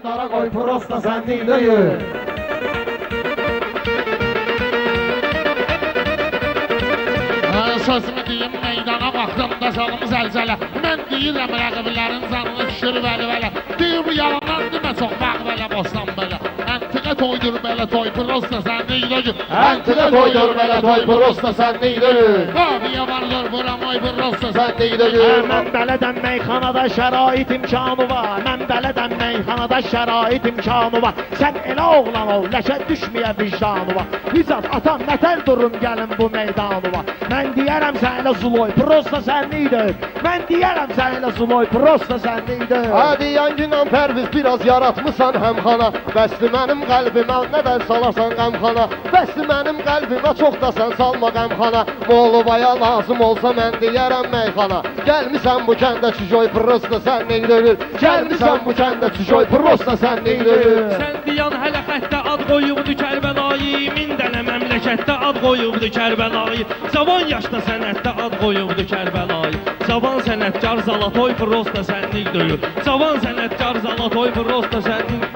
Dara koy prosta sen değil. Sözümü deyim meydana baxdım da salım zəlzələ. Mən deyirəm rəqiblərin canını düşür vəli-vələ. Deyir bu yalanlar demə çox vaxt belə bostan belə. Əntiqə toydur belə toy prosta sən deyil. Əntiqə toydur belə toy prosta sən değil. Abiyə vardır buram oy prosta Sen değil. Mən bələdəm meyxanada şərait imkanı var. Mən bələdəm meyxanada şərait imkanı var. Sən elə oğlan ol, ləkə düşməyə vicdanı var. Hicab atam nətər durum gəlin bu meydanı var. Mən deyərəm sənə zuloy, prosta sənlidir. Mən deyərəm sənə zuloy, prosta sənlidir. Hadi yangınan pərviz biraz yaratmışsan həmxana. Bəsli mənim qəlbimə nədən salarsan qəmxana. Bəsli mənim qəlbimə çox da sən salma qəmxana. Moğlubaya lazım olsa mən deyərəm meyxana. Gəlmisən bu kəndə çüjoy prosta sənlidir. Gəlmisən bu kəndə çüjoy prosta sənlidir. Sən diyan hələ xəttə ad qoyubdu Kərbəlayı. Min dənə məmləkətdə ad qoyubdu Kərbəlayı. Cavan yaşda sənətdə ad qoyubdu Kərbəlayı. Cavan sənətkar Zalatoy prosta sənlik döyür. Cavan sənətkar Zalatoy prosta sənlik.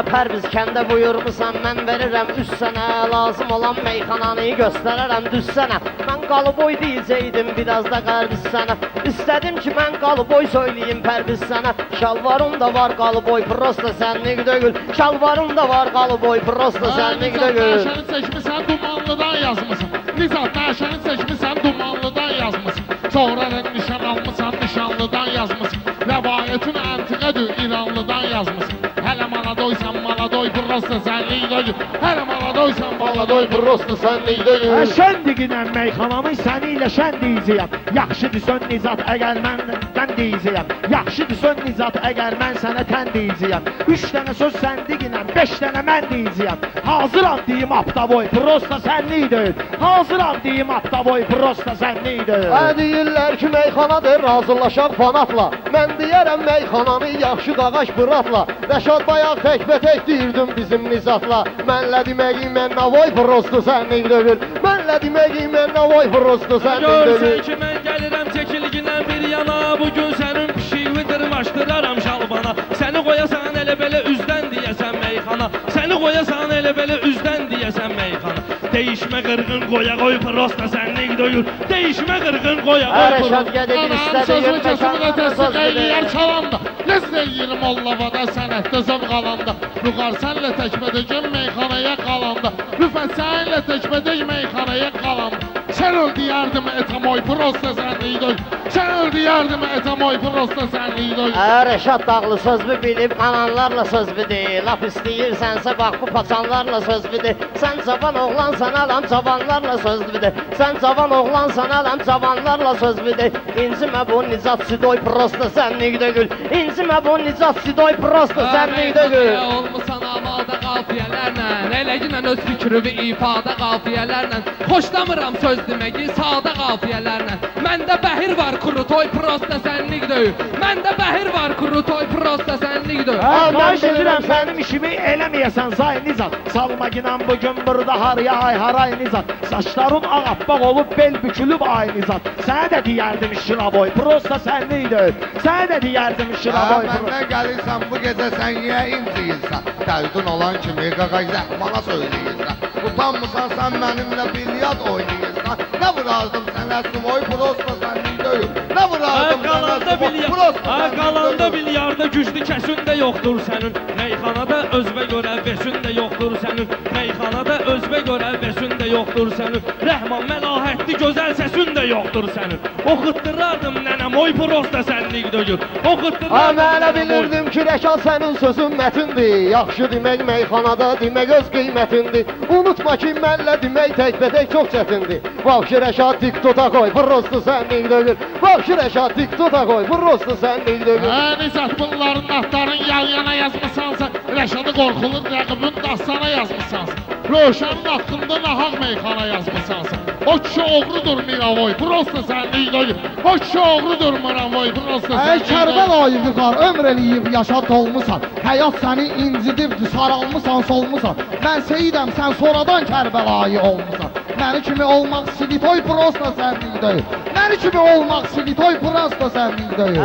Pərviz kəndə buyurmusan mən verirəm üst sənə. Lazım olan meyxananı göstərərəm düz sənə. Mən qalıboy deyəcəydim biraz da qərbiz sənə. İstədim ki mən qalıboy söyləyim Pərviz sənə. Şalvarım da var qalıboy prosta sənlik döyür. Şalvarım da var qalıboy prosta sənlik döyür. Nəşəni çəkmişsən dumanlıdan yazmışsın. Nizat nəşəni çəkmişsən dumanlıdan yazmışsın. Sonra nişan almışsan nişanlıdan yazmışsın. Rəvayətin əntiqədir İranlıdan yazmışsın. Hələ maladoysan maladoy prosta sənlik döyür. Hələ maladoysan maladoy prosta sənlik döyür. Şəndiqinən meyxanamı səni ilə şən deyəcəyəm. Yaxşıdır sön Nizat əgər mən tən deyəcəyəm. Yaxşıdır sön Nizat əgər mən sənə tən deyəcəyəm. 3 dənə söz səndiqinən 5 dənə mən deyəcəyəm. Hazıram deyim aptavoy prosta sənlikdir. Hazıram deyim aptavoy prosta sənlikdir. Deyirlər ki meyxanadır razılaşaq fanatla. Mən deyərəm meyxananı yaxşı qağaş bıratla. Rəşad bayaq təkbətək deyirdim bizim Nizatla. Mənlə deməyim mən navoy prosta sənlikdir. Mənlə deməyim mən navoy prosta sənlikdir. Görsən ki mən gəlirəm çəkilginən bir yana. Bugün sənin pişiyi dırmaşdıraram şalbana. Səni qoyasan elə belə üzdən deyəsən meyxana. Səni qoyasan elə belə üzdən deyəsən meyxana. Değişmə qırğın qoya qoy prosta sənlik döyür. Değişmə qırğın qoya qoy Rəşad prosta. gedir Anam istədiyim sözümü kəsimdə məkandan söz təsdiq verir. eləyər çalanda. Nəzr eləyir mollavada sənətdə zövq alanda. Rüqar sənlə təkbədəcəm meyxanaya qalanda. Rüfət sənlə təkbədək meyxanaya qalanda. Sən öl deyərdim etamoy prosta sənlik döyür. Sən öl deyərdim etamoy prosta sənlik döyür. Rəşad dağlı sözlü bilib qananlarla söz bidir. Laf istəyirsənsə bax bu paçanlarla söz bidir. Sən cavan oğlansan adam cavanlarla söz bidir. Sən cavan oğlansan adam cavanlarla söz bidir. İncimə bu Nizat Sidoy prosta sənlik döyür. İncimə bu Nizat Sidoy prosta sənlik döyür. Olmusan amadə qafiyələrlə, eləginən öz fikrimi ifadə qafiyələrlə. Xoşlamıram söz deməyi sadə qafiyələrlə. Məndə bəhir var kuru toy prosta sənlik döyür. Məndə bəhir var kuru toy prosta sənlik döyür. Xahiş edirəm sənin işimi eləməyəsən Zay Nizat. Salma ginən bugün burada haraya ay haray Nizat. Saçların ağappaq olub bel bükülüb ay Nizat. Sənə də deyərdim şiraboy prosta sənlikdir. Sənə də deyərdim şiraboy prosta. Məndən gəlirsən bu gecə sən niyə inciyirsən? Dərdin olan kimi qaqay zəhmana söyləyirsən. Utanmısan sən mənimlə bilyard oynayırsan. Nə vurardım sənə sumoy prosta sənlik döyür. Nə vurardım sənə sumoy prosta sənlik qalanda bilyarda güclü kəsin də yoxdur sənin. Meyxanada özbə görə vesin də yoxdur sənin. Meyxanada özbə görə vesin də yoxdur sənin. Rəhman məlahətli gözəl səsin də yoxdur sənin. Oxutdurardım nənəm oy prosta sənlik döyür. Oxutdurardım Mən bilirdim ki Rəşad sənin sözün mətindir. Yaxşı demək meyxanada demək öz qiymətindir. Unutma ki mənlə demək təkbətək çox çətindir. Vahşi Rəşad TikTok'a qoy prosta sənlik döyür. Vahşi Rəşad TikTok'a qoy prosta sənlik döyür. Nizat bunların atların yan-yana yazmışsansa, Rəşadı qorxulur rəqibin dastana yazmışsansa, Rövşənin haqqında nahaq meyxana yazmışsansa, o kişi oğrudur Miravoy, prosta sənlik döyür. O kişi oğrudur Miravoy, prosta sənlik döyür. Kərbəlayı Vüqar ömr eləyib yaşad olmusan. Həyat səni incidibdir, saralmısan, solmusan. Mən Seyidəm, sən sonradan Kərbəlayı olmusan. Məni kimi olmaq silitoy prosta sənlik deyil. Məni kimi olmaq silitoy prosta sənlik deyil.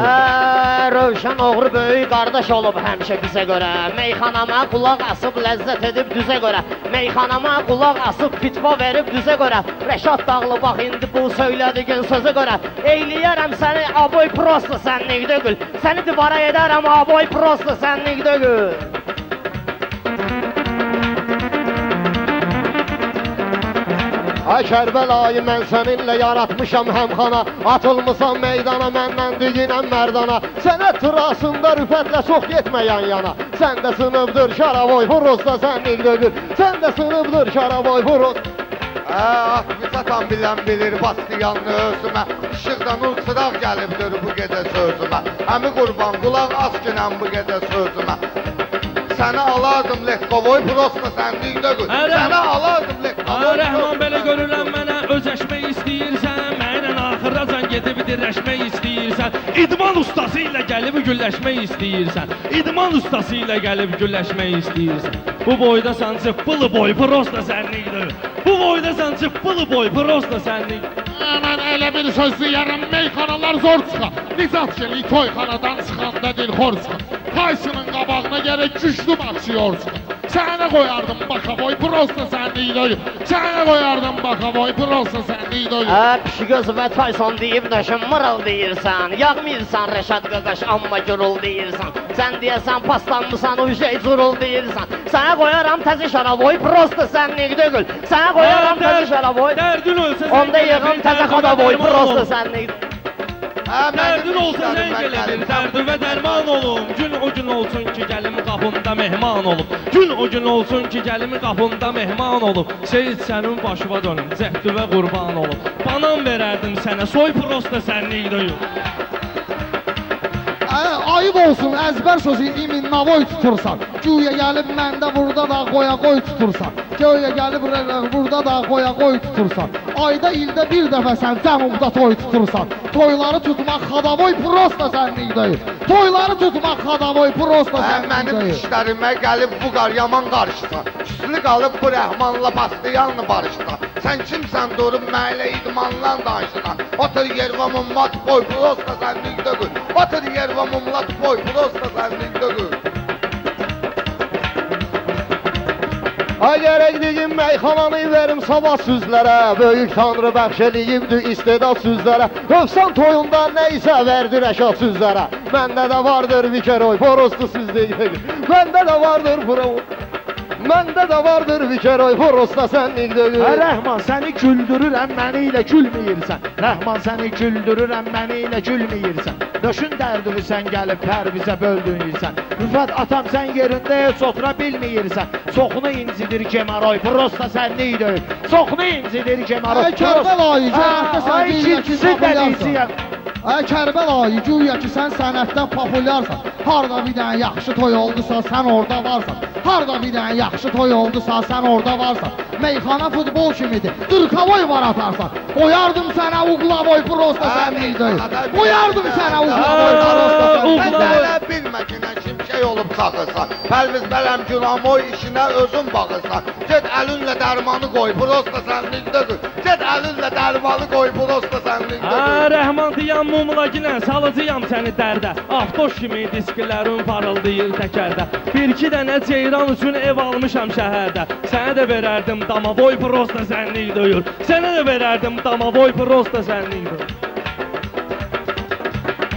Rövşən oğru böyük qardaş olub həmişə bizə görə. Meyxanama qulaq asıb ləzzət edib düzə görə. Meyxanama qulaq asıb fitva verib düzə görə. Rəşad Dağlı bax indi bu söylədiyin sözə görə. Eyləyərəm səni aboy prosta sənlik deyil. Səni divara edərəm aboy prosta sənlik deyil. Ay Kərbəlayı, mən səninlə yaratmışam həmxana. Atılmısan meydana, məndən diginəm mərdana. Sənət tırasında rüfətlə çox getməyən yana. Səndə sınıbdır şaravoy, prosta sənlik deyil. Səndə sınıbdır şaravoy, prosta. Atmıza tam bilən bilir bastiyanlı özümə. İşıqdan ulçıraq gəlibdir bu gecə sözümə. Əmi qurban qulaq as günəm bu gecə sözümə. Səni alardım lekkovoy, prosta sənlik deyil. Səni alardım lekkovoy. Rəhman belə görürəm mənə özəşmək istəyirsən. Mənlə axıracan gedib dirəşmək istəyirsən. İdman ustası ilə gəlib gülləşmək istəyirsən. İdman ustası ilə gəlib gülləşmək istəyirsən. Bu boydasan cıppılı boy, prosta sənlik deyil. Bu boydasan cıppılı boy, prosta sənlik. Mən elə bir söz deyərəm, meyxanalar zor çıxar. Nizat gəli toyxanadan çıxanda dilxor çıxar. Taysının qabağına gərək güclü boksyor çıxar. Sənə qoyardım bakavoy, prosta sənlik deyil. Sənə qoyardım bakavoy, prosta sənlik deyil. Pişigöz və Tyson deyib nöşün mırıl deyirsən. Yağmıyırsan Rəşad qaqaş, amma gürül deyirsən. Sən deyəsən paslanmısan, ujey curul deyirsən. Sənə qoyaram təzi şaravoy, prosta sənlik deyil. Sənə qoyaram təzi şaravoy. Dərdin ölsə Onda yığım təzə xadavoy, prosta sənlik. Dərdin olsa zəng elədir, dərdi və dərman olum. Gün o gün olsun ki, gəlim qapımda mehman olub. Gün o gün olsun ki, gəlim qapımda mehman olub. Seyid sənin başıva dönüm, cəhdi və qurban olub. Banan verərdim sənə, soy prosta sənlik deyil. Ayıb olsun, əzbər sözü imin navoy tutursan. Güya gəlib məndə burada da qoya qoy tutursan. Güya gəlib burada da qoya qoy tutursan. Ayda ildə bir dəfə sən cənubda toy tutursan. Toyları tutmaq xadavoy, prosta sənlik deyil. Toyları tutmaq xadavoy, prosta sənlik Mənim deyil. işlərimə gəlib bu qar yaman qarışsa. Üstünü qalıb bu rəhmanla bastiyanlı barışsa. Sən kimsən durub mənlə idmanla danışsan. Otur yervə mumlat boy, prosta sənlik deyil. Otur yervə mumlat boy, prosta sənlik deyil. Ay gərək digim meyxananı verim sabah süzlərə. Böyük tanrı bəxş eləyibdir istedad süzlərə. Övsan toyunda nə isə verdi rəşad süzlərə. Məndə də vardır vikeroy, porostu süz deyil. Məndə də vardır Məndə də vardır vikeroy, prosta sənlik deyil. Rəhman səni güldürürəm, məni ilə gülməyirsən. Rəhman səni güldürürəm, məni ilə gülməyirsən. Döşün dərdini sən gəlib pərvizə böldürürsən. Rüfət atam sən yerində heç otura bilməyirsən. Çoxunu incidir Kemaroy, prosta sənlik deyil. Çoxunu incidir Kemaroy. Ay Kərbəlayı, cəhətdə sən Ay ikincisi dəliyiciyəm. Ay Kərbəlayı, güya ki sən sənətdə populyarsan. Harda bir dənə yaxşı toy oldusa sən orada varsan. Harda bir dənə yaxşı toy oldusa sən orada varsan. Meyxana futbol kimidir, dırkavoy var atarsan. Qoyardım sənə uqlavoy, prosta sənlik deyil. Qoyardım sənə uqlavoy, prosta sənlik Sən deyil. hələ bilməkinə şimşək olub çaxırsan. Pərviz bələm gülamoy işinə özün baxırsan. Get əlinlə dərmanı qoy, prosta sənlik deyil. Get əlinlə dərmanı qoy, prosta sənlik deyil. Rəhman deyən mumlaginə salıcıyam səni dərdə. Avtoş kimi diskilərin parıldayır təkərdə. Bir-iki dənə ceyran üçün ev almışam şəhərdə. Sənə də verərdim damavoy, prosta sənlik deyil. Sənə də verərdim damavoy, prosta sənlik deyil.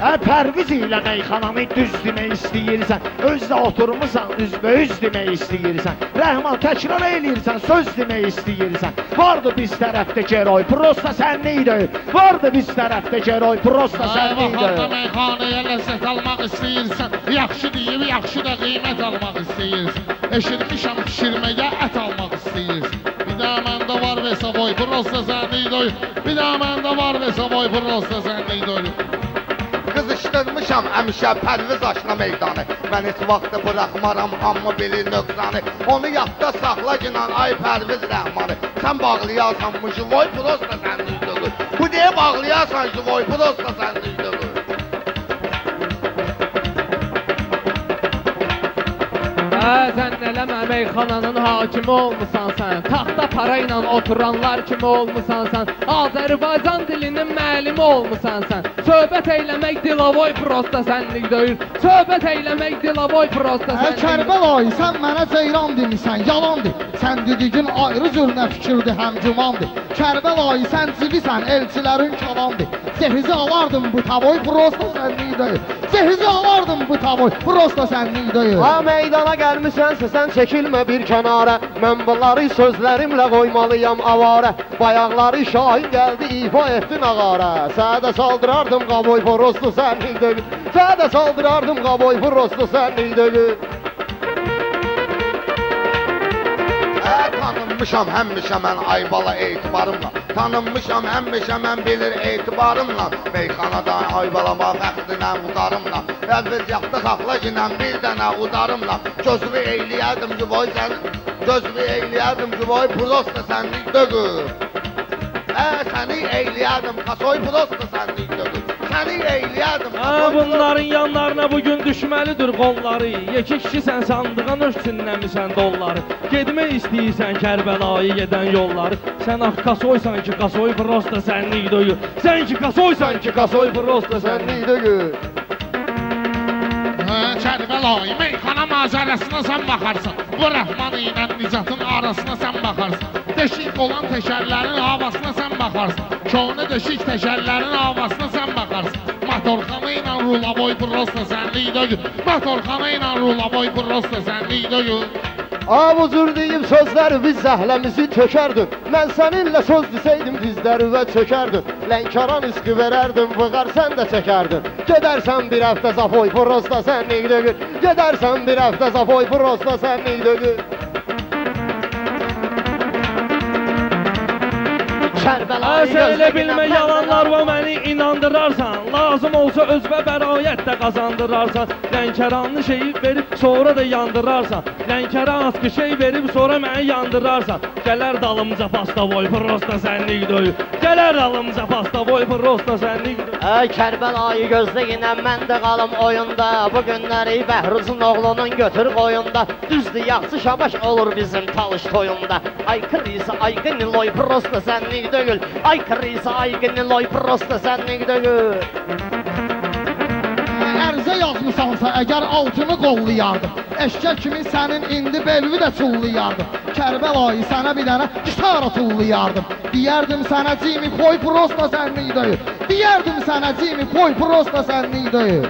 Pərviz ilə meyxanamı düz demək istəyirsən. Özdə oturmusan, üzbəüz demək istəyirsən. Rəhman təkrar eləyirsən, söz demək istəyirsən. Vardı biz tərəfdə Keroy, prosta sənlik deyil. Vardı biz tərəfdə Keroy, prosta sənlik Vaxtda deyil. meyxanaya ləzzət almaq istəyirsən. Yaxşı deyib, yaxşı da qiymət almaq istəyirsən. Eşitmişəm pişirməyə ət almaq istəyirsən. Bir də məndə var Vesavoy, prosta sənlik deyil. Bir də məndə var Vesavoy, prosta sənlik deyil. Qızışdırmışam əmişə pərviz aşna meydanı. Mən heç vaxtı bıraxmaram hamı bilir nöqsanı. Onu yadda saxla ginan ay pərviz rəhmanı. Sən bağlayasan bu jivoy, prosta sənlik deyil. Bu deyə bağlayasan jivoy, prosta sənlik deyil. Zənn eləmə meyxananın hakimi olmusan sən. Taxta para ilə oturanlar kimi olmusan sən. Azərbaycan dilinin müəllimi olmusan sən. Söhbət eyləmək dilavoy prosta sənlik deyil. Söhbət eyləmək dilavoy prosta sənlik. Kərbəlayı, sən mənə ceyran demisən, yalandır. Sən dediyin ayrı cür nə fikirdir, həm gümandır. Kərbəlayı, sən civisən, elçilərin kalandır. Cehizi alardım bu tavoy, prosta sənlik deyil. Cehizi alardım bu tavoy, prosta sənlik deyil. Ha meydana gəlmisənsə sən çəkilmə bir kənara. Mən bunları sözlərimlə qoymalıyam avara. Bayaqları şahin gəldi ifa etdin ağara. Sədə saldırardım qaboy prosta sənlik deyil. Sədə saldırardım qaboy prosta sənlik deyil. Tanınmışam həmişə mən Aybala etibarımla. Tanınmışam həmişə mən bilir etibarımla. Meyxanada Aybalama fəxrinə udarımla. Əvvəl yaxda saxla ginən bir dənə udarımla. Gözümü eyləyərdim ki boy sən, gözümü eyləyərdim ki boy prosta sənlik dögür. Səni eyləyərdim kasoy prosta sənlik dögür. Səni eyləyərdim kasoy Bunların yanlarına bugün düşməlidir qolları. Yekik kişisən sandığın üstünləmisən dolları. Gedmək istəyirsən Kərbəlayı gedən yolları. Sən ah kasoysan ki kasoy prosta sənlik döyür. Sən ki kasoysan ki kasoy prosta sənlik dögür. Kərbəlayı meyxana mazərəsinə sən baxarsan. Bu Rəhman ilə Nicatın arasına sən baxarsan. Deşik olan teşərlərin havasına sən baxarsan. Köhnə deşik teşərlərin havasına sən baxarsan. Motorxana ilə rulaboy prosta sənlik döyür. Motorxana ilə rulaboy prosta sənlik döyür. Bu cür deyib sözləri biz zəhləmizi tökərdim. Mən səninlə söz desəydim dizlərimə çökərdim. Lənkaran üskü verərdim, vıqar sən də çəkərdin. Gedərsən bir həftə zafoy prosta sənlik döyür. Gedərsən bir həftə zafoy prosta sənlik döyür. Kərbəlayı Sən elə gözlə bilmə ginən yalanlar və məni inandırarsan. Lazım olsa özbə bəraət də qazandırarsan. Lənkəranlı şeyi verib sonra da yandırarsan. Lənkərə askı şey verib sonra məni yandırarsan. Gələr dalımca pasta boy prosta sənlik döyür. Gələr dalımca pasta boy prosta sənlik döyür. Kərbəlayı gözlə ginən mən də qalım oyunda. Bu günləri Bəhruzun oğlunun götür qoyunda. Düzdür yaxşı şabaş olur bizim talış toyunda. Ay kırıysa ay qiniloy prosta sənlik döyül. Ay kırıysa ay qiniloy prosta sənlik döyül. Ərzə yazmısansa əgər altını qollayardım. Eşkək kimi sənin indi belvi də çullayardım. Kərbəlayı sənə bir dənə gitar tullayardım. Deyərdim sənə Jimmy Poy prosta sənlik deyil. Deyərdim sənə Jimmy Poy prosta sənlik deyil.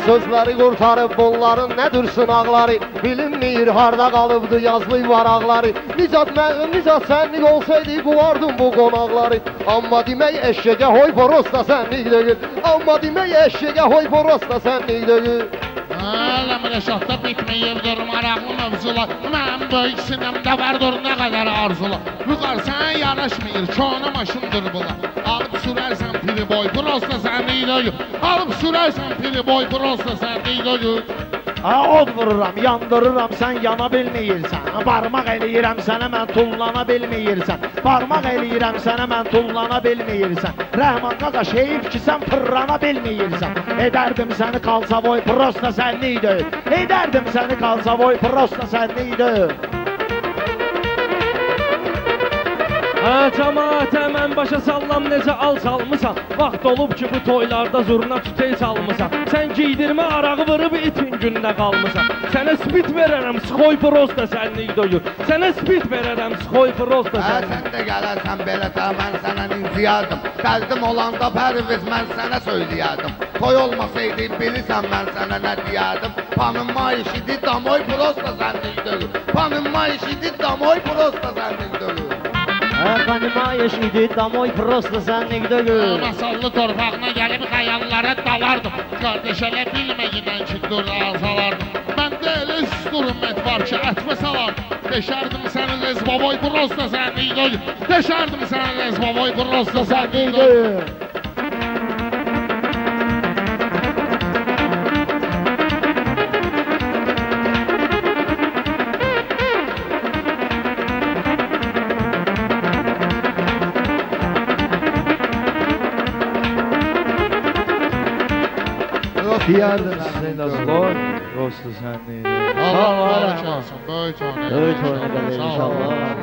Sözləri qurtarıb bunların nədir sınaqları. Bilinmir harda qalıbdı yazılı varaqları. Nicat sənlik olsaydı quvardım bu qonaqları. Amma demək eşşəgə hoy prosta sənlik deyil. Amma demək eşşəgə hoy prosta sənlik deyil. Ləmrəşatda bitməyirdir maraqlı mövzular. Mənim böyük sinəmdə vardır nə qədər arzular. Vüqar sənə yaraşmıyır, köhnə maşındır bunlar. Alıb sürərsən pili boy prosta sənlik deyil. Alıb sürərsən pili boy prosta sənlik deyil. Od vururam, yandırıram, sən yana bilməyirsən. Barmaq eləyirəm sənə, mən tullana bilməyirsən. Barmaq eləyirəm sənə, mən tullana bilməyirsən. Rəhman qaqaş, heyif ki, sən pırrana bilməyirsən. Edərdim səni kalsavoy, prosta sənlik deyil. Edərdim səni kalsavoy, prosta sənlik deyil. Cəmaətə mən başa sallam necə al salmısan. Vaxt olub ki bu toylarda zurna tütey salmısan. Sən giydirmə arağı vırıb itin gününə qalmısan. Sənə spit verərəm skoy prosta sənlik döyür. Sənə spit verərəm skoy prosta sənlik. Sən də gələrsən belətə mən sənə inciyərdim. Dərdim olanda pərviz mən sənə söyləyərdim. Toy olmasaydı bilirsən mən sənə nə deyərdim. Panınma işidi damoy prosta sənlik döyür. Panınma işidi damoy prosta sənlik döyür. Qanimayış idi, damoy prosta sənlik döyül. Masallı torpağına gəlib xəyallara dalardım. Qardeş elə bilməyinən ki dur alsalardım. Məndə elə üstürümət var ki ətmə salardım. Deşərdim səni lezboboy prosta sənlik döyül. Deşərdim səni lezboboy prosta sənlik döyül. Diyardın sizin dostlar, dostu senliğine. Allah mübarək olsun. Böyük oynadı. Böyük oynadı inşallah.